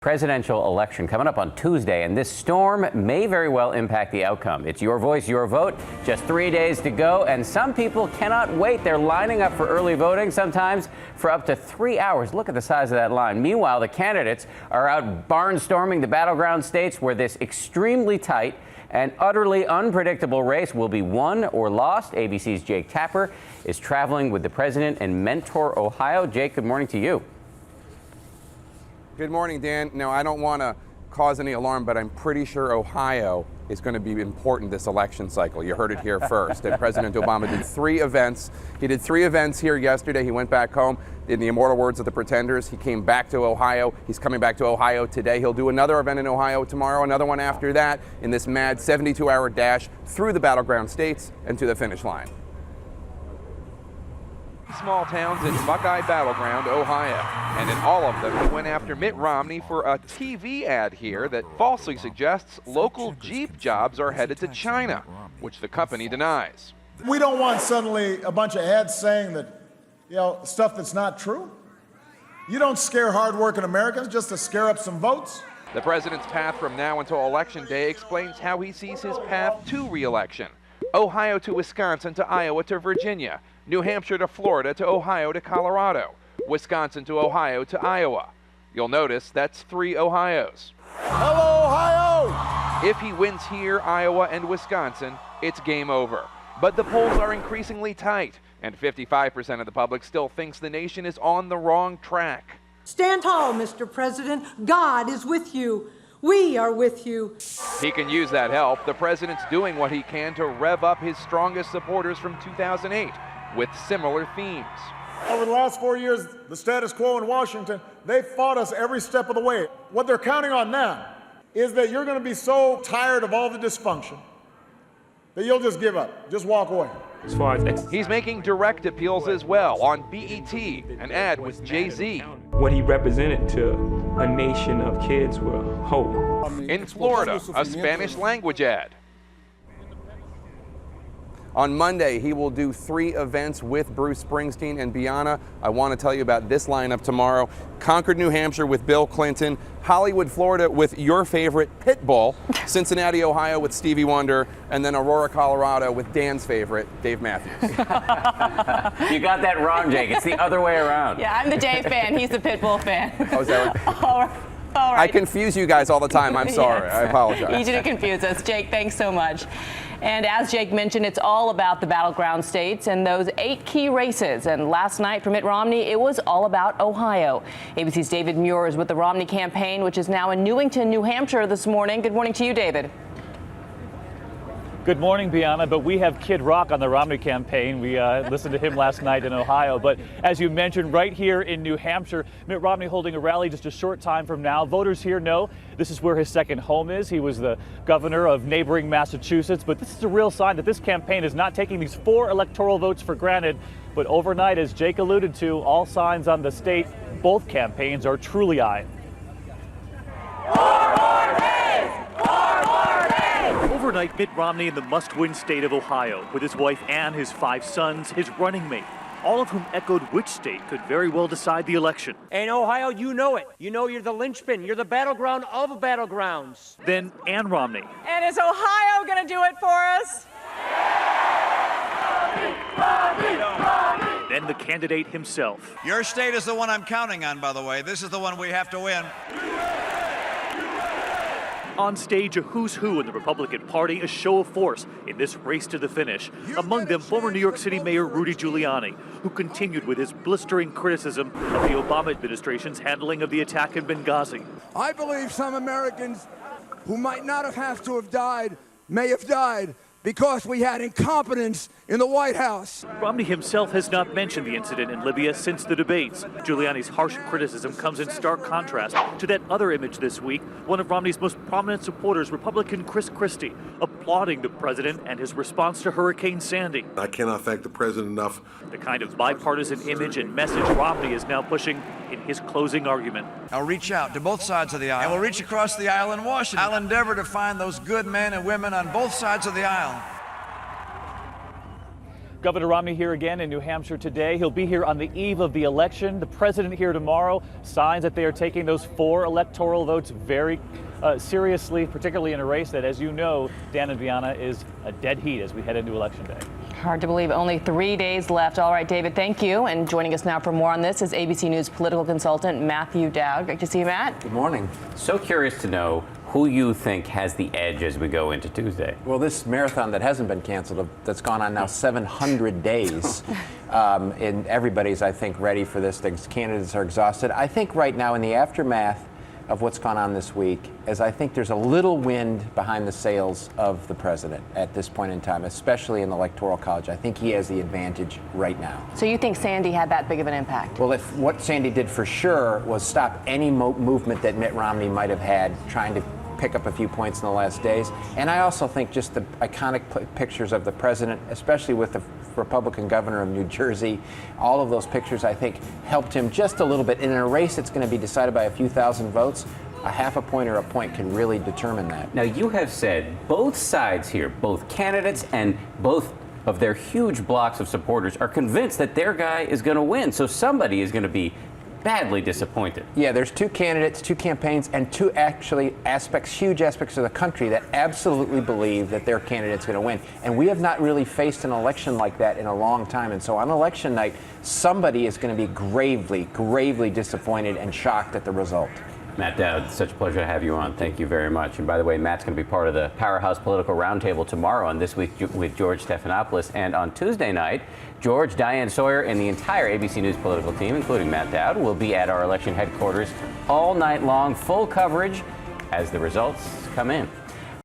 Presidential election coming up on Tuesday, and this storm may very well impact the outcome. It's your voice, your vote. Just 3 days to go, and some people cannot wait. They're lining up for early voting, sometimes for up to 3 hours. Look at the size of that line. Meanwhile, the candidates are out barnstorming the battleground states where this extremely tight and utterly unpredictable race will be won or lost. ABC's Jake Tapper is traveling with the president in Mentor, Ohio. Jake, good morning to you. Good morning, Dan. Now, I don't want to cause any alarm, but I'm pretty sure Ohio is going to be important this election cycle. You heard it here first. And President Obama did 3 events. He did 3 events here yesterday. He went back home. In the immortal words of the Pretenders, he came back to Ohio. He's coming back to Ohio today. He'll do another event in Ohio tomorrow, another one after that, in this mad 72-hour dash through the battleground states and to the finish line. Small towns in Buckeye Battleground, Ohio. And in all of them, he went after Mitt Romney for a TV ad here that falsely suggests local Jeep jobs are headed to China, which the company denies. We don't want suddenly a bunch of ads saying that, stuff that's not true. You don't scare hardworking Americans just to scare up some votes. The president's path from now until Election Day explains how he sees his path to re-election. Ohio to Wisconsin to Iowa to Virginia, New Hampshire to Florida to Ohio to Colorado, Wisconsin to Ohio to Iowa. You'll notice that's 3 Ohio's. Hello, Ohio! If he wins here, Iowa and Wisconsin, it's game over. But the polls are increasingly tight, and 55% of the public still thinks the nation is on the wrong track. Stand tall, Mr. President. God is with you. We are with you. He can use that help. The president's doing what he can to rev up his strongest supporters from 2008 with similar themes. Over the last 4 years, the status quo in Washington, they fought us every step of the way. What they're counting on now is that you're going to be so tired of all the dysfunction that you'll just give up, just walk away. As far as He's making direct appeals as well on BET, an ad with Jay-Z. what he represented to a nation of kids with hope. In Florida, a Spanish language ad. On Monday, he will do 3 events with Bruce Springsteen and Bianna. I want to tell you about this lineup tomorrow. Concord, New Hampshire with Bill Clinton, Hollywood, Florida with your favorite Pitbull, Cincinnati, Ohio with Stevie Wonder, and then Aurora, Colorado with Dan's favorite, Dave Matthews. You got that wrong, Jake. It's the other way around. Yeah, I'm the Dave fan. He's the Pitbull fan. Oh, is that right? All right. I confuse you guys all the time. I'm sorry. Yes. I apologize. Easy to confuse us. Jake, thanks so much. And as Jake mentioned, it's all about the battleground states and those 8 key races. And last night for Mitt Romney, it was all about Ohio. ABC's David Muir is with the Romney campaign, which is now in Newington, New Hampshire this morning. Good morning to you, David. Good morning, Bianna, but we have Kid Rock on the Romney campaign. We listened to him last night in Ohio. But as you mentioned, right here in New Hampshire, Mitt Romney holding a rally just a short time from now. Voters here know this is where his second home is. He was the governor of neighboring Massachusetts. But this is a real sign that this campaign is not taking these 4 electoral votes for granted. But overnight, as Jake alluded to, all signs on the state, both campaigns are truly eyeing. Overnight, Mitt Romney in the must-win state of Ohio, with his wife Ann, his 5 sons, his running mate, all of whom echoed which state could very well decide the election. And Ohio, you know it. You know you're the linchpin. You're the battleground of battlegrounds. Then Ann Romney. And is Ohio going to do it for us? Then the candidate himself. Your state is the one I'm counting on, by the way. This is the one we have to win. On stage, a who's who in the Republican Party, a show of force in this race to the finish. Among them, former New York City Mayor Rudy Giuliani, who continued with his blistering criticism of the Obama administration's handling of the attack in Benghazi. I believe some Americans who might not have to have died may have died because we had incompetence in the White House. Romney himself has not mentioned the incident in Libya since the debates. Giuliani's harsh criticism comes in stark contrast to that other image this week, one of Romney's most prominent supporters, Republican Chris Christie, applauding the president and his response to Hurricane Sandy. I cannot thank the president enough. The kind of bipartisan image and message Romney is now pushing in his closing argument. I'll reach out to both sides of the aisle, and we'll reach across the aisle in Washington. I'll endeavor to find those good men and women on both sides of the aisle. Governor Romney here again in New Hampshire today. He'll be here on the eve of the election. The president here tomorrow. Signs that they are taking those 4 electoral votes very seriously, particularly in a race that, as you know, Dan and Viana, is a dead heat as we head into Election Day. Hard to believe, only 3 days left. All right, David, thank you. And joining us now for more on this is ABC News political consultant Matthew Dowd. Great to see you, Matt. Good morning. So curious to know who you think has the edge as we go into Tuesday. Well, this marathon that hasn't been canceled, that's gone on now 700 days, and everybody's, I think, ready for this. The candidates are exhausted. I think right now, in the aftermath of what's gone on this week, as I think there's a little wind behind the sails of the president at this point in time, especially in the Electoral College. I think he has the advantage right now. So you think Sandy had that big of an impact? Well, if what Sandy did for sure was stop any movement that Mitt Romney might have had trying to pick up a few points in the last days. And I also think just the iconic pictures of the president, especially with the Republican governor of New Jersey, all of those pictures, I think, helped him just a little bit. And in a race that's going to be decided by a few thousand votes, a half a point or a point can really determine that. Now, you have said both sides here, both candidates and both of their huge blocks of supporters, are convinced that their guy is going to win. So somebody is going to be badly disappointed. Yeah, there's 2 candidates, 2 campaigns, and 2 actually huge aspects of the country that absolutely believe that their candidate's going to win. And we have not really faced an election like that in a long time. And so on election night, somebody is going to be gravely, gravely disappointed and shocked at the result. Matt Dowd, such a pleasure to have you on. Thank you very much. And by the way, Matt's going to be part of the Powerhouse Political Roundtable tomorrow on This Week with George Stephanopoulos. And on Tuesday night, George, Diane Sawyer, and the entire ABC News political team, including Matt Dowd, will be at our election headquarters all night long, full coverage as the results come in.